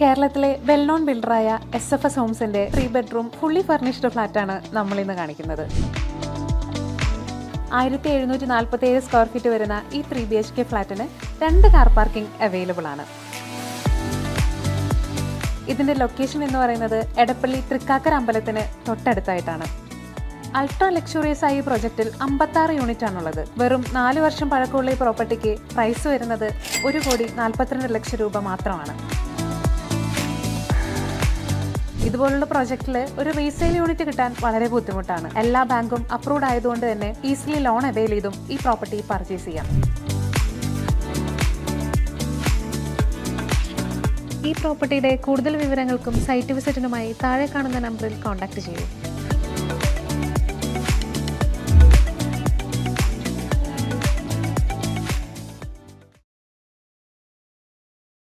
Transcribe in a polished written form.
കേരളത്തിലെ well known ബിൽഡറായ SFS ഹോംസിന്റെ 3 ബെഡ്റൂം ഫുള്ളി ഫർണിഷ്ഡ് ഫ്ലാറ്റാണ് നമ്മൾ ഇന്ന് കാണിക്കുന്നത്. 1747 സ്ക്വയർ ഫീറ്റ് വരുന്ന ഈ 3 BHK ഫ്ലാറ്റിന് 2 കാർ പാർക്കിംഗ് അവൈലബിൾ ആണ്. ഇതിന്റെ ലൊക്കേഷൻ എന്ന് പറയുന്നത് എടപ്പള്ളി തൃക്കാക്കര അമ്പലത്തിന് തൊട്ടടുത്തായിട്ടാണ്. അൾട്രാ ലക്ഷറിയസ് ആയി പ്രൊജക്റ്റിൽ 56 യൂണിറ്റ് ആണുള്ളത്. വെറും 4 വർഷം പഴക്കമുള്ള ഈ പ്രോപ്പർട്ടിക്ക് പ്രൈസ് വരുന്നത് 1,42,00,000 രൂപ മാത്രമാണ്. ഇതുപോലുള്ള പ്രോജക്റ്റിൽ ഒരു റീസെയിൽ യൂണിറ്റ് കിട്ടാൻ വളരെ ബുദ്ധിമുട്ടാണ്. എല്ലാ ബാങ്കും അപ്രൂവ്ഡ് ആയതുകൊണ്ട് തന്നെ ഈസിലി ലോൺ അവൈൽ ചെയ്തും ഈ പ്രോപ്പർട്ടി പർച്ചേസ് ചെയ്യാം. ഈ പ്രോപ്പർട്ടിയുടെ കൂടുതൽ വിവരങ്ങൾക്കും സൈറ്റ് വിസിറ്റിനുമായി താഴെ കാണുന്ന നമ്പറിൽ കോൺടാക്ട് ചെയ്യൂ.